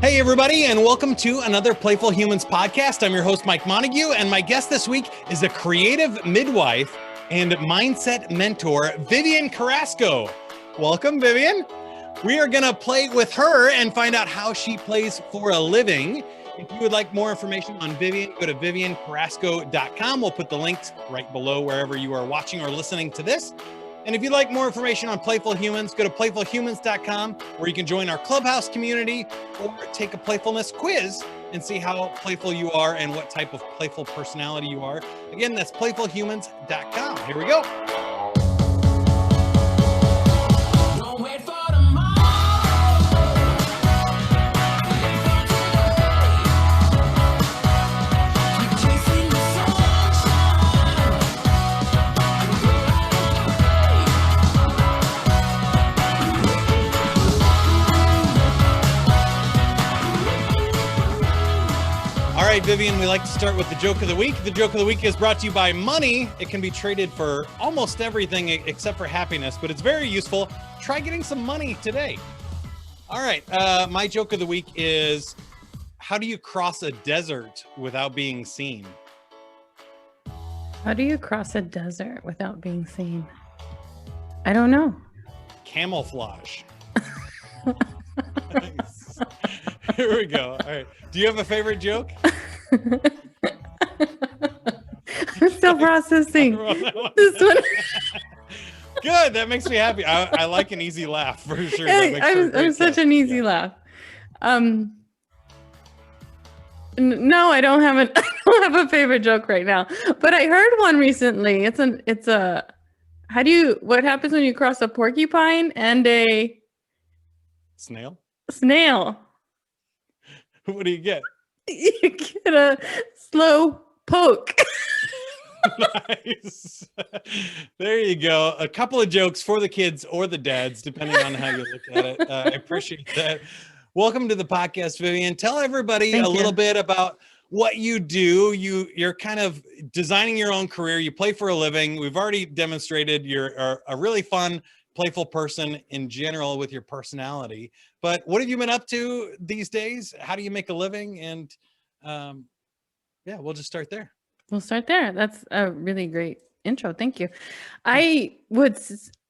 Hey, everybody, and welcome to another Playful Humans podcast. I'm your host, Mike Montague, and my guest this week is a creative midwife and mindset mentor, Vivian Carrasco. Welcome, Vivian. We are going to play with her and find out how she plays for a living. If you would like more information on Vivian, go to viviancarrasco.com. We'll put the links right below wherever you are watching or listening to this. And if you'd like more information on Playful Humans, go to playfulhumans.com, where you can join our clubhouse community or take a playfulness quiz and see how playful you are and what type of playful personality you are. Again, that's playfulhumans.com. Here we go. All right, Vivian, we like to start with the joke of the week. The joke of the week is brought to you by money. It can be traded for almost everything except for happiness, but it's very useful. Try getting some money today. All right, my joke of the week is, how do you cross a desert without being seen? How do you cross a desert without being seen? I don't know. Camouflage. Here we go. All right. Do you have a favorite joke? I'm still processing this one. Good. That makes me happy. I like an easy laugh for sure. I'm such an easy laugh. No, I don't have I don't have a favorite joke right now. But I heard one recently. What happens when you cross a porcupine and a snail? What do you get? You get a slow poke. Nice. There you go. A couple of jokes for the kids or the dads, depending on how you look at it. I appreciate that. Welcome to the podcast, Vivian. Tell everybody a little bit about what you do. You're kind of designing your own career. You play for a living. We've already demonstrated you're a really fun, playful person in general with your personality. But what have you been up to these days? How do you make a living? And we'll just start there. We'll start there. That's a really great intro. Thank you. The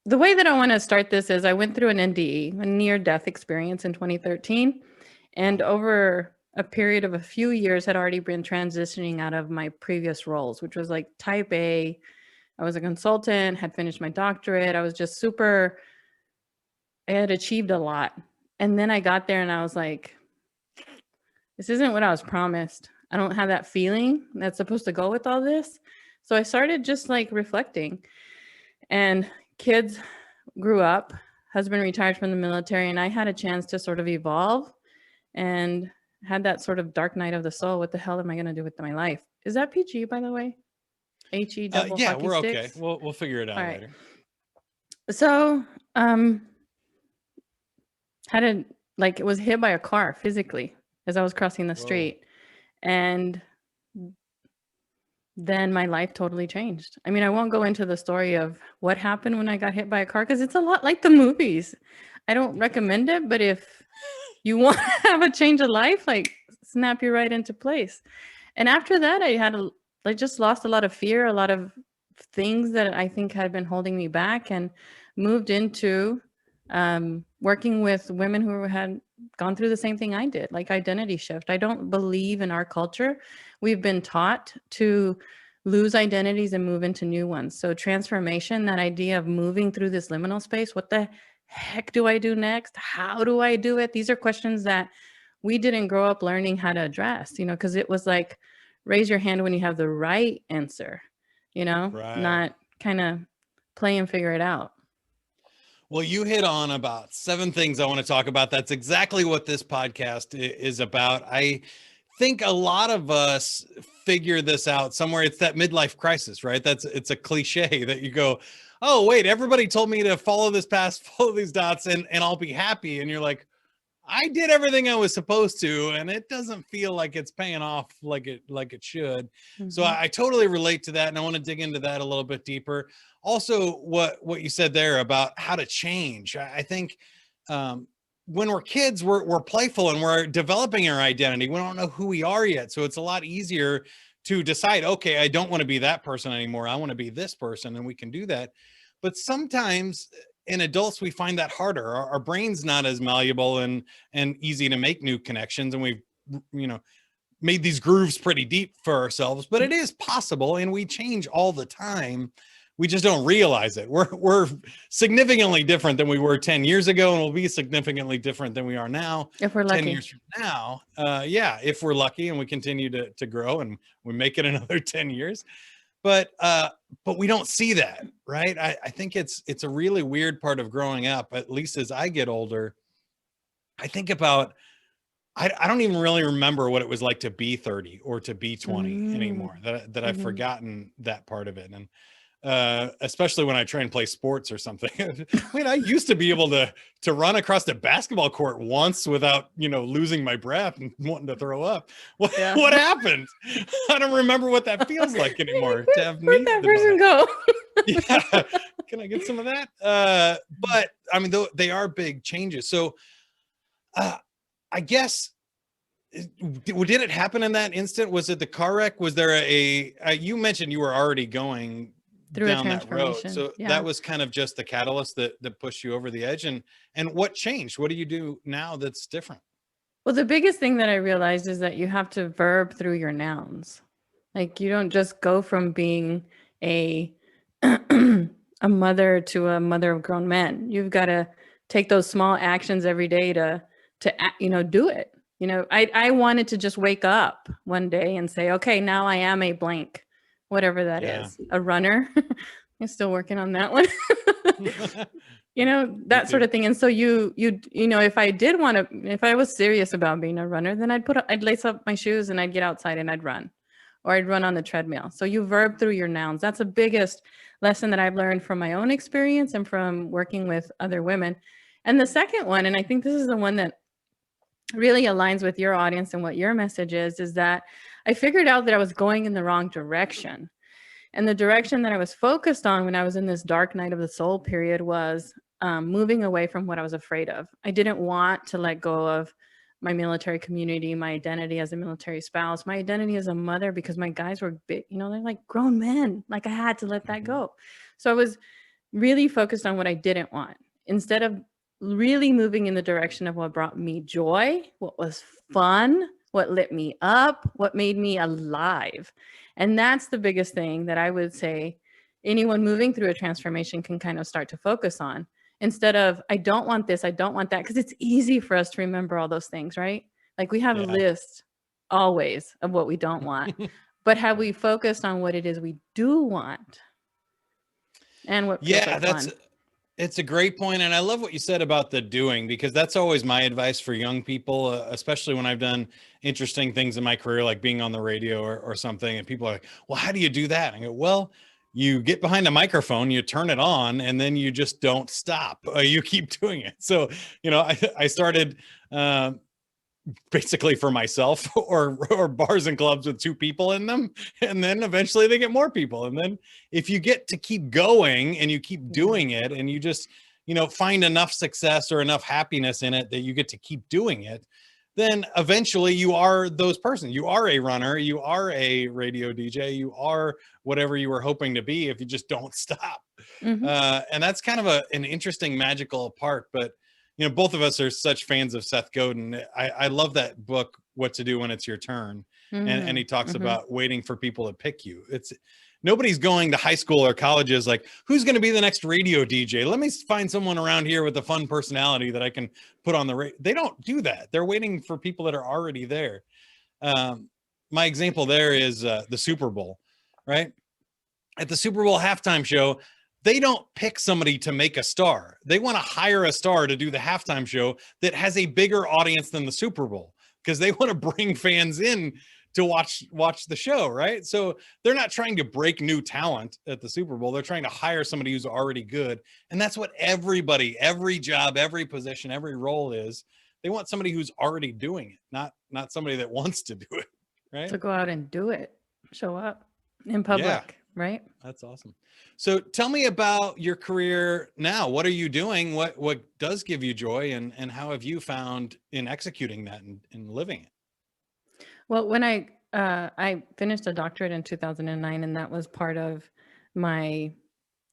way that I want to start this is I went through an NDE, a near-death experience in 2013. And over a period of a few years had already been transitioning out of my previous roles, which was like type A. I was a consultant, had finished my doctorate. I was just I had achieved a lot. And then I got there and I was like, this isn't what I was promised. I don't have that feeling that's supposed to go with all this. So I started just like reflecting, and kids grew up, husband retired from the military, and I had a chance to sort of evolve and had that sort of dark night of the soul. What the hell am I going to do with my life? Is that PG, by the way? HE double yeah, hockey we're sticks? okay. We'll figure it out later. So, it was hit by a car physically as I was crossing the street. And then my life totally changed. I mean, I won't go into the story of what happened when I got hit by a car, because it's a lot like the movies. I don't recommend it, but if you want to have a change of life, like snap you right into place. And after that, I just lost a lot of fear, a lot of things that I think had been holding me back, and moved into working with women who had gone through the same thing I did, like identity shift. I don't believe in our culture. We've been taught to lose identities and move into new ones. So transformation, that idea of moving through this liminal space, what the heck do I do next? How do I do it? These are questions that we didn't grow up learning how to address, because it was like, raise your hand when you have the right answer, not kind of play and figure it out. Well, you hit on about 7 things I want to talk about. That's exactly what this podcast is about. I think a lot of us figure this out somewhere. It's that midlife crisis, right? It's a cliche that you go, oh, wait, everybody told me to follow this path, follow these dots, and I'll be happy. And you're like, I did everything I was supposed to, and it doesn't feel like it's paying off like it should. Mm-hmm. So I totally relate to that, and I want to dig into that a little bit deeper. Also, what you said there about how to change, I think when we're kids, we're playful and we're developing our identity. We don't know who we are yet. So it's a lot easier to decide, okay, I don't want to be that person anymore. I want to be this person, and we can do that. But sometimes in adults, we find that harder. Our brain's not as malleable and easy to make new connections. And we've, made these grooves pretty deep for ourselves, but it is possible, and we change all the time. We just don't realize it. We're significantly different than we were 10 years ago, and we'll be significantly different than we are now. If we're lucky. 10 years from now. If we're lucky and we continue to grow and we make it another 10 years. But we don't see that, right? I think it's a really weird part of growing up, at least as I get older. I think about, I don't even really remember what it was like to be 30 or to be 20 anymore, that I've forgotten that part of it. And especially when I try and play sports or something. I mean, I used to be able to run across the basketball court once without, losing my breath and wanting to throw up. What happened? I don't remember what that feels like anymore. To have Where'd that person go? Yeah. Can I get some of that? But I mean, they are big changes. So I guess, did it happen in that instant? Was it the car wreck? Was there you mentioned you were already going through down a that road. transformation. So that was kind of just the catalyst that pushed you over the edge. And what changed? What do you do now that's different? Well, the biggest thing that I realized is that you have to verb through your nouns. Like, you don't just go from being a mother to a mother of grown men. You've got to take those small actions every day to do it. I wanted to just wake up one day and say, okay, now I am a blank, whatever that is, a runner. I'm still working on that one. That sort of thing. And so if I was serious about being a runner, then I'd lace up my shoes and I'd get outside and I'd run, or I'd run on the treadmill. So you verb through your nouns. That's the biggest lesson that I've learned from my own experience and from working with other women. And the second one, and I think this is the one that really aligns with your audience and what your message is that I figured out that I was going in the wrong direction. And the direction that I was focused on when I was in this dark night of the soul period was moving away from what I was afraid of. I didn't want to let go of my military community, my identity as a military spouse, my identity as a mother, because my guys were big, they're like grown men. Like, I had to let that go. So I was really focused on what I didn't want, instead of really moving in the direction of what brought me joy, what was fun, what lit me up, what made me alive. And that's the biggest thing that I would say anyone moving through a transformation can kind of start to focus on, instead of, I don't want this, I don't want that. Because it's easy for us to remember all those things, right? Like, we have a list always of what we don't want. But have we focused on what it is we do want? And what feels like fun? It's a great point. And I love what you said about the doing, because that's always my advice for young people, especially when I've done interesting things in my career, like being on the radio or something. And people are like, well, how do you do that? And I go, well, you get behind a microphone, you turn it on, and then you just don't stop. You keep doing it. So, I started basically for myself, or bars and clubs with 2 people in them. And then eventually they get more people. And then if you get to keep going and you keep doing it, and you just, find enough success or enough happiness in it that you get to keep doing it, then eventually you are those person. You are a runner, you are a radio DJ, you are whatever you were hoping to be, if you just don't stop. And that's kind of an interesting magical part. But both of us are such fans of Seth Godin. I love that book, What to Do When It's Your Turn. And he talks about waiting for people to pick you. Nobody's going to high school or colleges like, who's going to be the next radio DJ? Let me find someone around here with a fun personality that I can put on the radio. They don't do that. They're waiting for people that are already there. My example there is the Super Bowl, right? At the Super Bowl halftime show, they don't pick somebody to make a star. They want to hire a star to do the halftime show that has a bigger audience than the Super Bowl, because they want to bring fans in to watch the show, right? So they're not trying to break new talent at the Super Bowl. They're trying to hire somebody who's already good. And that's what everybody, every job, every position, every role is. They want somebody who's already doing it, not somebody that wants to do it, right? To go out and do it, show up in public. Right. That's awesome. So tell me about your career now. What are you doing? What does give you joy, and how have you found in executing that and living it? Well, when I finished a doctorate in 2009, and that was part of my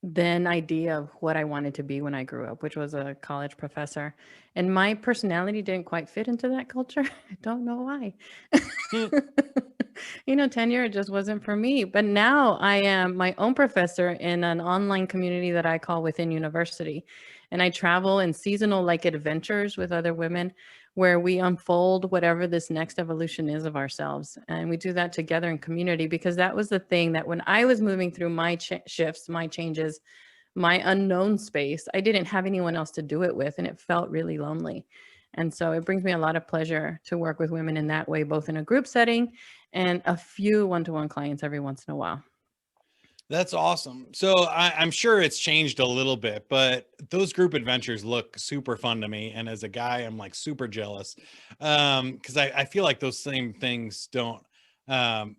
then idea of what I wanted to be when I grew up, which was a college professor. And my personality didn't quite fit into that culture. I don't know why. Hmm. Tenure just wasn't for me. But now I am my own professor in an online community that I call Within University. And I travel in seasonal like adventures with other women where we unfold whatever this next evolution is of ourselves. And we do that together in community, because that was the thing that when I was moving through my shifts, my changes, my unknown space, I didn't have anyone else to do it with. And it felt really lonely. And so it brings me a lot of pleasure to work with women in that way, both in a group setting and a few one-to-one clients every once in a while. That's awesome. So I'm sure it's changed a little bit, but those group adventures look super fun to me. And as a guy, I'm like super jealous, because I feel like those same things don't. Um,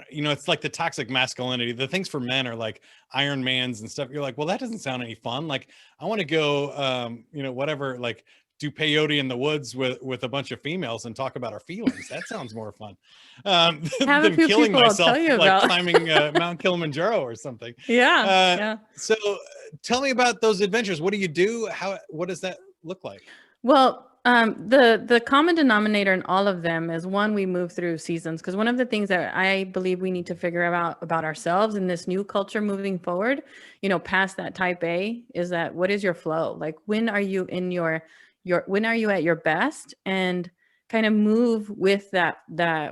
it's like the toxic masculinity. The things for men are like Iron Mans and stuff. You're like, well, that doesn't sound any fun. Like, I want to go, whatever, like do peyote in the woods with a bunch of females and talk about our feelings. That sounds more fun Have a than few killing people I'll tell myself, you like about. climbing Mount Kilimanjaro or something. Yeah, Uh, yeah. so tell me about those adventures. What do you do? What does that look like? Well, the common denominator in all of them is, one, we move through seasons, because one of the things that I believe we need to figure out about ourselves in this new culture moving forward, past that type A, is that what is your flow? Like, when are you in your when are you at your best, and kind of move with that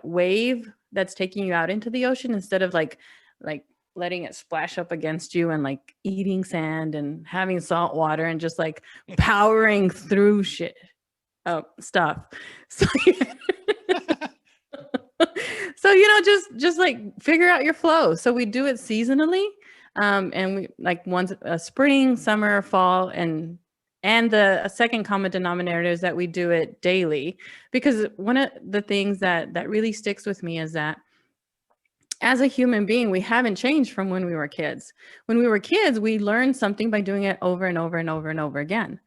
wave that's taking you out into the ocean, instead of like letting it splash up against you and like eating sand and having salt water and just like powering through stuff. So, just like figure out your flow. So we do it seasonally. And we like once a spring, summer, fall, and the a second common denominator is that we do it daily, because one of the things that really sticks with me is that as a human being, we haven't changed from when we were kids. When we were kids, we learned something by doing it over and over and over and over again.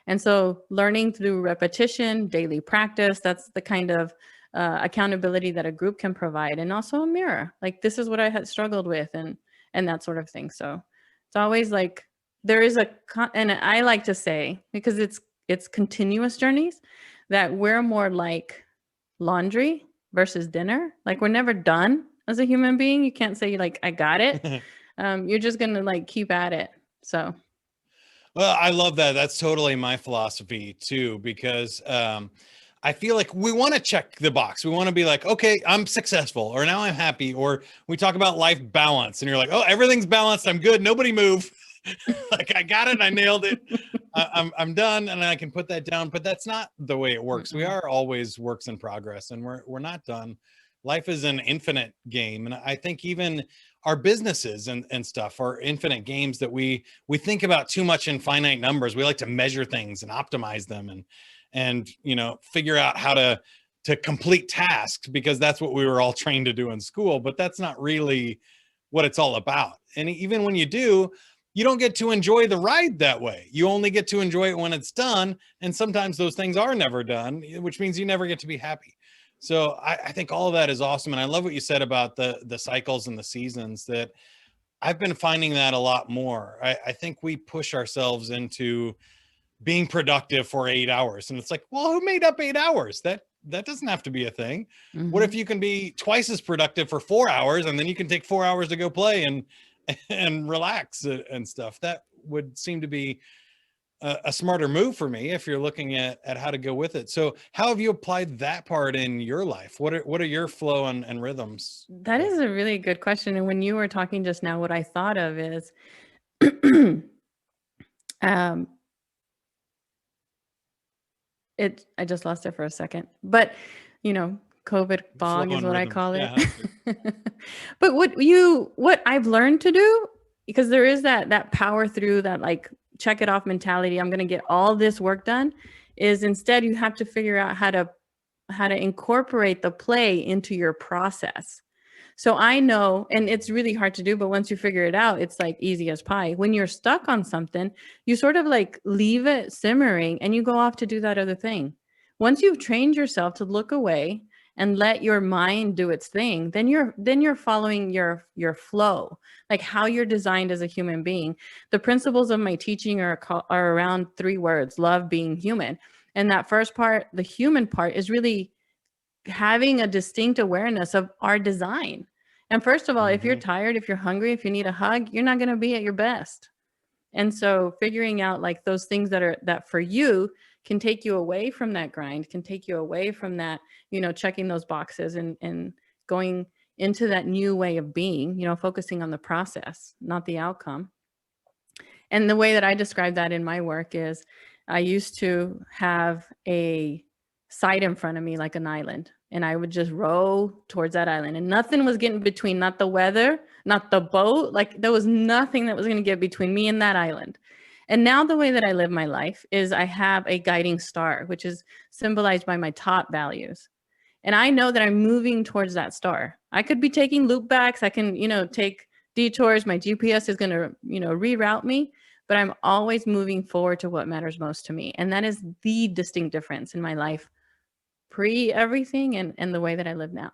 And so learning through repetition, daily practice, that's the kind of accountability that a group can provide. And also a mirror, like, this is what I had struggled with, and that sort of thing. So it's always like there is and I like to say, because it's continuous journeys, that we're more like laundry versus dinner. Like, we're never done as a human being. You can't say like, I got it. You're just going to like keep at it. So. Well, I love that. That's totally my philosophy too, because I feel like we want to check the box. We want to be like, okay, I'm successful, or now I'm happy, or we talk about life balance and you're like, oh, everything's balanced. I'm good. Nobody move. Like, I got it. I nailed it. I'm done, and I can put that down. But that's not the way it works. We are always works in progress, and we're not done. Life is an infinite game, and I think even our businesses and stuff are infinite games that we think about too much in finite numbers. We like to measure things and optimize them, and figure out how to complete tasks, because that's what we were all trained to do in school. But that's not really what it's all about. And even when you do, you don't get to enjoy the ride that way. You only get to enjoy it when it's done. And sometimes those things are never done, which means you never get to be happy. So I think all of that is awesome. And I love what you said about the cycles and the seasons. That I've been finding that a lot more. I think we push ourselves into being productive for 8 hours. And it's like, well, who made up 8 hours? That doesn't have to be a thing. What if you can be twice as productive for 4 hours, and then you can take 4 hours to go play and relax and stuff? That would seem to be a smarter move for me, if you're looking at how to go with it. So how have you applied that part in your life? What are your flow and rhythms? That is a really good question. And when you were talking just now, what I thought of is I just lost it for a second, but COVID fog is what I call it. Yeah. But what I've learned to do, because there is that power through that, like, check it off mentality, I'm going to get all this work done, is instead you have to figure out how to incorporate the play into your process. So I know, and it's really hard to do, but once you figure it out, it's like easy as pie. When you're stuck on something, you sort of like leave it simmering and you go off to do that other thing. Once you've trained yourself to look away and let your mind do its thing, then you're following your flow, like how you're designed as a human being. The principles of my teaching are around 3 words: love, being, human. And that first part, the human part, is really having a distinct awareness of our design. And first of all, if you're tired, if you're hungry, if you need a hug, you're not going to be at your best. And so figuring out like those things that for you can take you away from that grind, can take you away from that, checking those boxes and going into that new way of being, focusing on the process, not the outcome. And the way that I describe that in my work is I used to have a site in front of me like an island, and I would just row towards that island, and nothing was getting between, not the weather, not the boat. Like there was nothing that was going to get between me and that island. And now the way that I live my life is I have a guiding star, which is symbolized by my top values. And I know that I'm moving towards that star. I could be taking loop backs. I can, take detours. My GPS is going to, reroute me, but I'm always moving forward to what matters most to me. And that is the distinct difference in my life, pre everything and the way that I live now.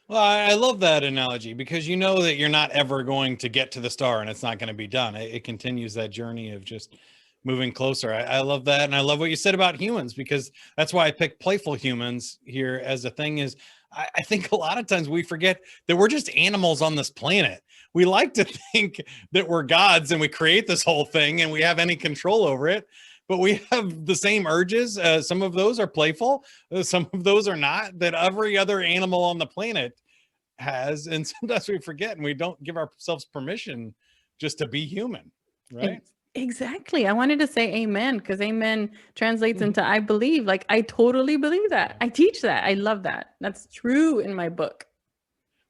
Well, I love that analogy, because you know that you're not ever going to get to the star and it's not going to be done. It continues that journey of just moving closer. I love that. And I love what you said about humans, because that's why I picked playful humans here as a thing. Is I think a lot of times we forget that we're just animals on this planet. We like to think that we're gods and we create this whole thing and we have any control over it. But we have the same urges. Some of those are playful. Some of those are not, that every other animal on the planet has. And sometimes we forget and we don't give ourselves permission just to be human, right? Exactly. I wanted to say amen, because amen translates into I believe. Like I totally believe that. I teach that. I love that. That's true in my book.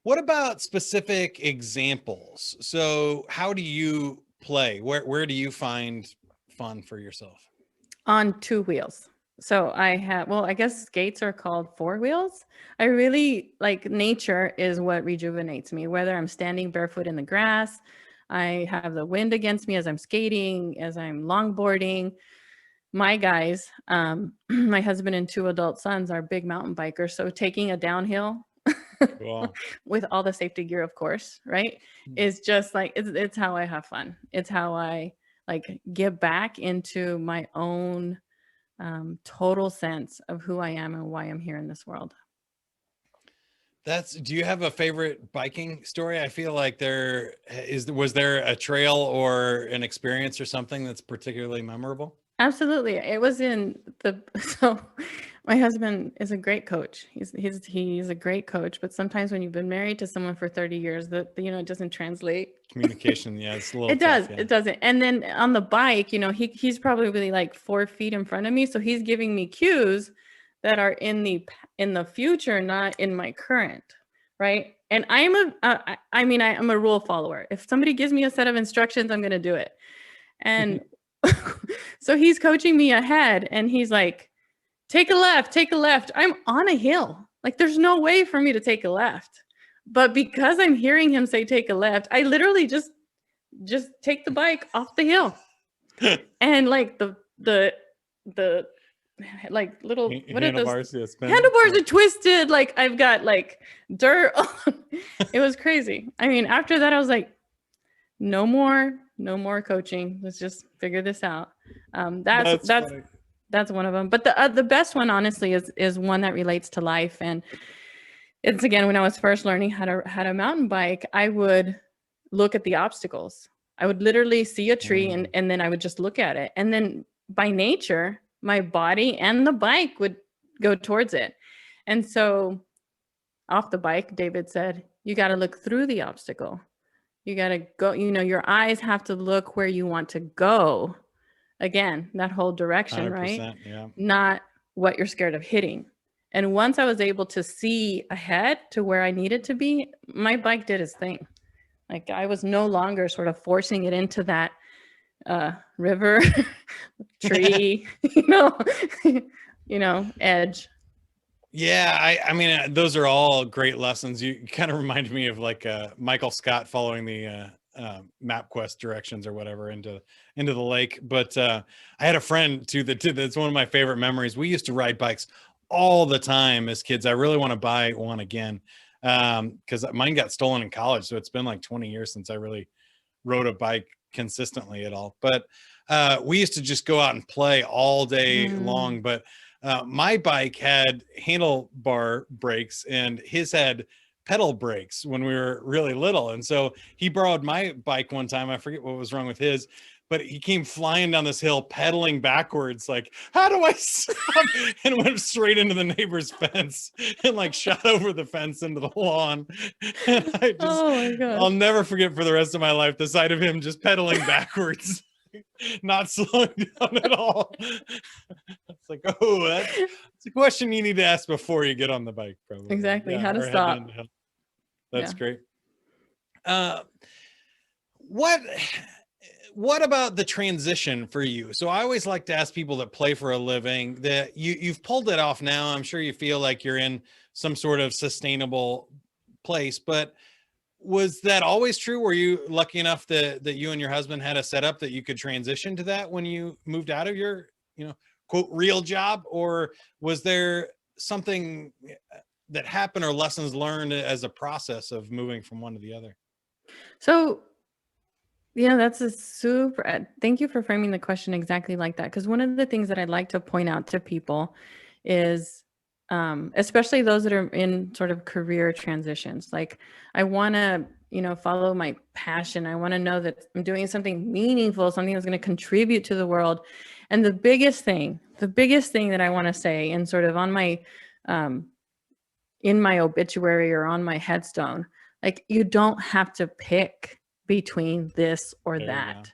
What about specific examples? So how do you play? Where do you find fun for yourself? On 2 wheels. So I have, well, I guess skates are called 4 wheels. I really like nature is what rejuvenates me, whether I'm standing barefoot in the grass, I have the wind against me as I'm skating, as I'm longboarding. My guys, my husband and 2 adult sons are big mountain bikers. So taking a downhill Cool. with all the safety gear, of course, right, is just like, it's how I have fun. It's how I like get back into my own total sense of who I am and why I'm here in this world. Do you have a favorite biking story? I feel like was there a trail or an experience or something that's particularly memorable? It was so my husband is a great coach. He's a great coach, but sometimes when you've been married to someone for 30 years, it doesn't translate. Communication, yeah, it's a little It does. tough, yeah. It doesn't. And then on the bike, he's probably really like 4 feet in front of me, so he's giving me cues that are in the future, not in my current, right? And I'm a rule follower. If somebody gives me a set of instructions, I'm going to do it. And so he's coaching me ahead and he's like, take a left. I'm on a hill. Like there's no way for me to take a left. But because I'm hearing him say, take a left, I literally just take the bike off the hill. And like the like little, what handlebars, are those? Yeah, Handlebars are twisted. Like I've got like dirt on. It was crazy. I mean, after that, I was like, no more coaching. Let's just figure this out. That's one of them. But the best one, honestly, is one that relates to life. And it's, again, when I was first learning how to mountain bike, I would look at the obstacles. I would literally see a tree and then I would just look at it. And then by nature, my body and the bike would go towards it. And so off the bike, David said, you got to look through the obstacle. You got to go, your eyes have to look where you want to go. Again, that whole direction, right? Yeah. Not what you're scared of hitting. And once I was able to see ahead to where I needed to be, my bike did its thing. Like I was no longer sort of forcing it into that river, tree, edge. Yeah, I mean, those are all great lessons. You kind of remind me of like Michael Scott following the MapQuest directions or whatever into the lake. But I had a friend too that did. That's one of my favorite memories. We used to ride bikes all the time as kids. I really want to buy one again because mine got stolen in college, so it's been like 20 years since I really rode a bike consistently at all. But we used to just go out and play all day long. But my bike had handlebar brakes and his had pedal brakes when we were really little. And so he borrowed my bike one time. I forget what was wrong with his, but he came flying down this hill, pedaling backwards, like, how do I stop? And went straight into the neighbor's fence and like shot over the fence into the lawn. And Oh my gosh. I'll never forget for the rest of my life the sight of him just pedaling backwards, not slowing down at all. It's like, oh, that's a question you need to ask before you get on the bike, probably. Exactly. Yeah, How to or head stop. into hell. That's Yeah. great. What about the transition for you? So I always like to ask people that play for a living that you've pulled it off now. I'm sure you feel like you're in some sort of sustainable place, but was that always true? Were you lucky enough that you and your husband had a setup that you could transition to that when you moved out of your, quote, real job? Or was there something that happened or lessons learned as a process of moving from one to the other? So, that's a super, thank you for framing the question exactly like that. Because one of the things that I'd like to point out to people is, especially those that are in sort of career transitions, like I want to, follow my passion. I want to know that I'm doing something meaningful, something that's going to contribute to the world. And the biggest thing that I want to say, and sort of on my, in my obituary or on my headstone, like you don't have to pick between this or that.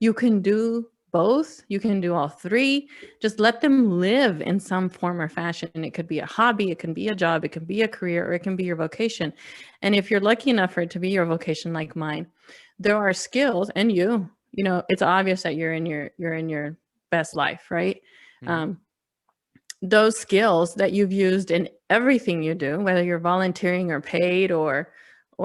You can do both. You can do all three. Just let them live in some form or fashion. It could be a hobby, it can be a job, it can be a career, or it can be your vocation. And if you're lucky enough for it to be your vocation like mine, there are skills, and it's obvious that you're in your best life, right? Mm-hmm. Those skills that you've used in everything you do, whether you're volunteering or paid or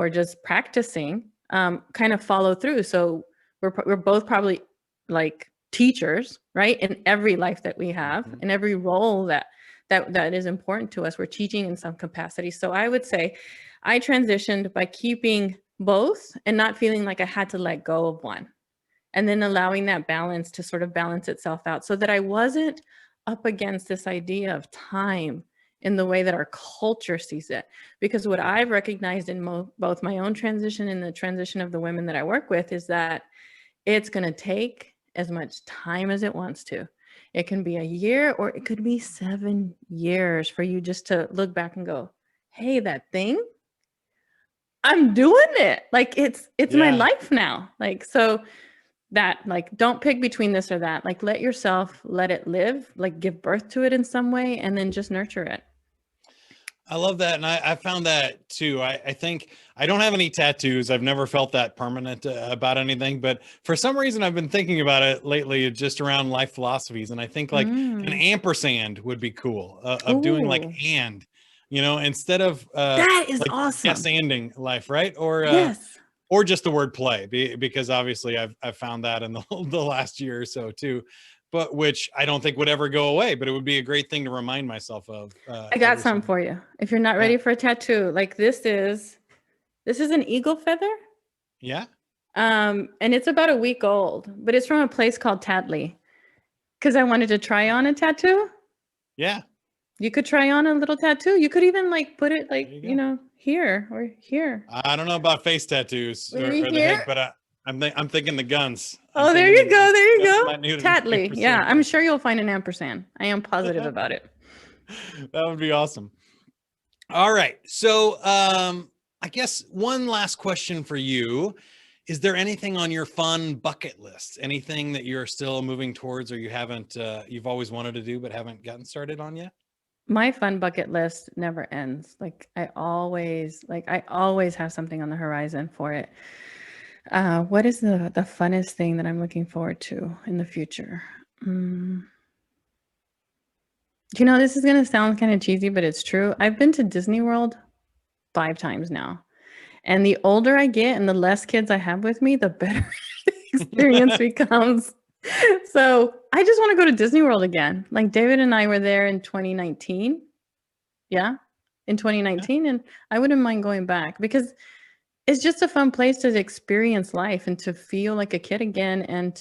just practicing, kind of follow through. So we're both probably like teachers, right? In every life that we have, Mm-hmm. in every role that is important to us, we're teaching in some capacity. So I would say I transitioned by keeping both and not feeling like I had to let go of one, and then allowing that balance to sort of balance itself out, so that I wasn't up against this idea of time in the way that our culture sees it. Because what I've recognized in both my own transition and the transition of the women that I work with is that it's going to take as much time as it wants to. It can be a year, or it could be 7 years for you just to look back and go, hey, that thing, I'm doing it. Like it's my life now. Like, so that, like, don't pick between this or that. Like, let it live, like give birth to it in some way, and then just nurture it. I love that. And I found that too. I think I don't have any tattoos. I've never felt that permanent about anything, but for some reason I've been thinking about it lately, just around life philosophies. And I think like an ampersand would be cool of doing like, Ooh, and, instead of that is like yes, awesome. anding life, right? Yes. Or just the word play, because obviously I've found that in the last year or so too, but which I don't think would ever go away, but it would be a great thing to remind myself of I got every something single. for you. If you're not Yeah. ready for a tattoo, like this is an eagle feather. Yeah. And it's about a week old, but it's from a place called Tatley. Because I wanted to try on a tattoo. Yeah. You could try on a little tattoo. You could even like put it like, There you go. here or here. I don't know about face tattoos Maybe or the here. head, but I'm thinking the guns. Oh, there you go. There you Guns go. might need an Tatley. Yeah, ampersand. I'm sure you'll find an ampersand. I am positive about it. That would be awesome. All right. So I guess one last question for you. Is there anything on your fun bucket list? Anything that you're still moving towards, or you've always wanted to do but haven't gotten started on yet? My fun bucket list never ends. Like I always have something on the horizon for it. What is the funnest thing that I'm looking forward to in the future? This is going to sound kind of cheesy, but it's true. I've been to Disney World 5 times now. And the older I get and the less kids I have with me, the better the experience becomes. So I just want to go to Disney World again. Like David and I were there in 2019. Yeah, in 2019. And I wouldn't mind going back because it's just a fun place to experience life and to feel like a kid again and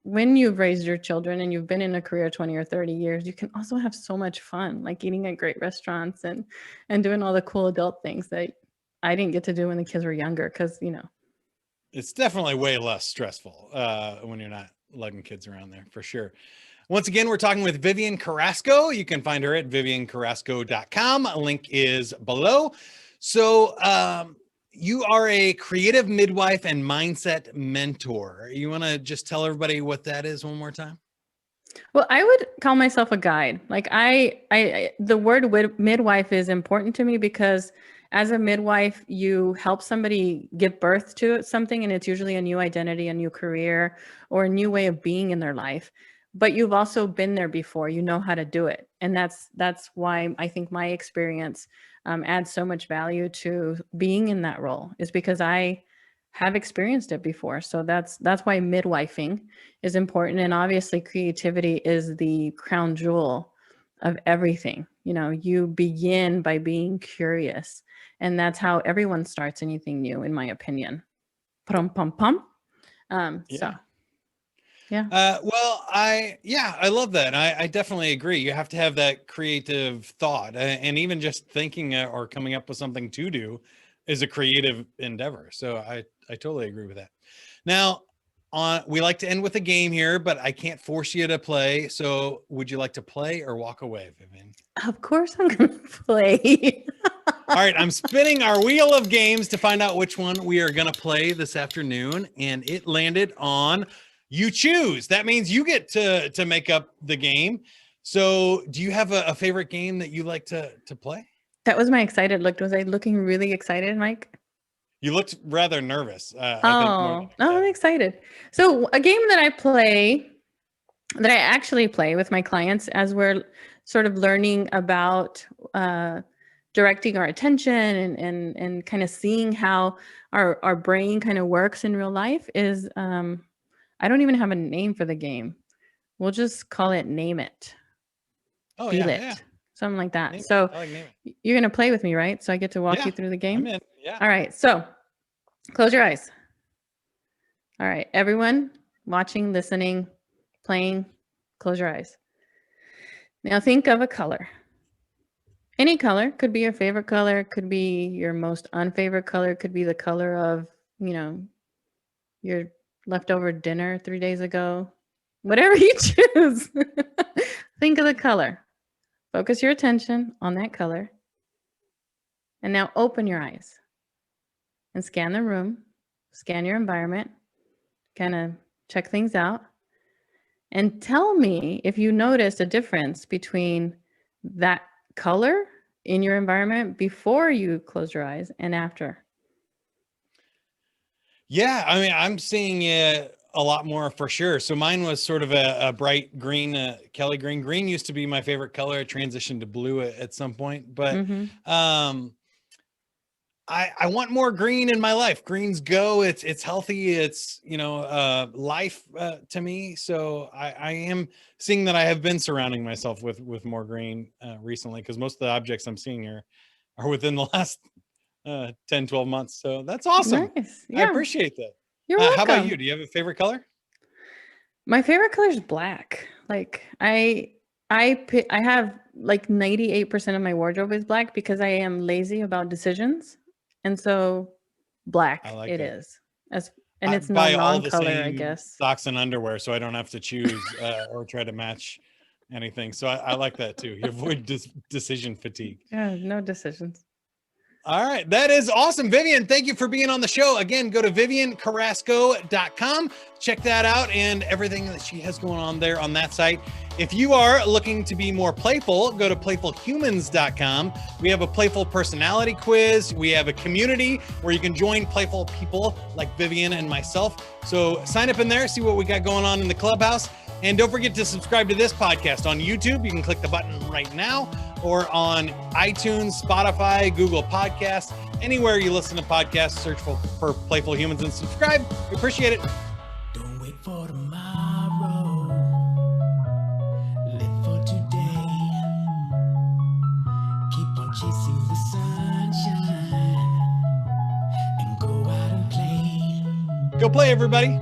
when you've raised your children and you've been in a career 20 or 30 years, you can also have so much fun, like eating at great restaurants and doing all the cool adult things that I didn't get to do when the kids were younger because, It's definitely way less stressful when you're not lugging kids around there, for sure. Once again, we're talking with Vivian Carrasco. You can find her at viviancarrasco.com. A link is below. So you are a creative midwife and mindset mentor. You want to just tell everybody what that is one more time? Well, I would call myself a guide. Like the word midwife is important to me because as a midwife, you help somebody give birth to something, and it's usually a new identity, a new career, or a new way of being in their life. But you've also been there before. You know how to do it, and that's why I think my experience adds so much value to being in that role. Is because I have experienced it before. So that's why midwifing is important, and obviously creativity is the crown jewel of everything. You begin by being curious. And that's how everyone starts anything new, in my opinion. Pum, pum, pum. So, yeah. Well, I love that. I definitely agree. You have to have that creative thought, and even just thinking or coming up with something to do is a creative endeavor. So I totally agree with that. Now, we like to end with a game here, but I can't force you to play. So would you like to play or walk away, Vivian? Of course I'm going to play. All right, I'm spinning our wheel of games to find out which one we are going to play this afternoon, and it landed on You Choose. That means you get to make up the game. So do you have a favorite game that you like to play? That was my excited look. Was I looking really excited, Mike? You looked rather nervous. I'm excited. So a game that I actually play with my clients as we're sort of learning about directing our attention and kind of seeing how our brain kind of works in real life is, I don't even have a name for the game. We'll just call it Name It. Oh, Feel it. Yeah. Something like that. So you're going to play with me, right? So I get to walk you through the game? I'm in. Yeah. All right. So close your eyes. All right. Everyone watching, listening, playing, close your eyes. Now think of a color. Any color. Could be your favorite color. Could be your most unfavorite color. Could be the color of, your leftover dinner 3 days ago. Whatever you choose. Think of the color. Focus your attention on that color. And now open your eyes and scan the room, scan your environment, kind of check things out. And tell me if you noticed a difference between that color in your environment before you close your eyes and after. Yeah, I mean, I'm seeing it a lot more for sure. So mine was sort of a bright green, Kelly green. Green used to be my favorite color. I transitioned to blue at some point, but I want more green in my life. Greens go. It's healthy. It's life to me. So I am seeing that I have been surrounding myself with more green recently, because most of the objects I'm seeing are within the last 10, 12 months. So that's awesome. Nice. Yeah. I appreciate that. You're welcome. How about you? Do you have a favorite color? My favorite color is black. Like I have like 98% of my wardrobe is black because I am lazy about decisions. And so black is. And it's not non-color, I guess. Socks and underwear, so I don't have to choose or try to match anything. So I like that too. You avoid decision fatigue. Yeah, no decisions. All right. That is awesome. Vivian, thank you for being on the show. Again, go to viviancarrasco.com. Check that out and everything that she has going on there on that site. If you are looking to be more playful, go to playfulhumans.com. We have a playful personality quiz. We have a community where you can join playful people like Vivian and myself. So sign up in there, see what we got going on in the clubhouse. And don't forget to subscribe to this podcast on YouTube. You can click the button right now, or on iTunes, Spotify, Google Podcasts, anywhere you listen to podcasts, search for Playful Humans and subscribe. We appreciate it. Don't wait for tomorrow. Live for today. Keep on chasing the sunshine and go out and play. Go play, everybody.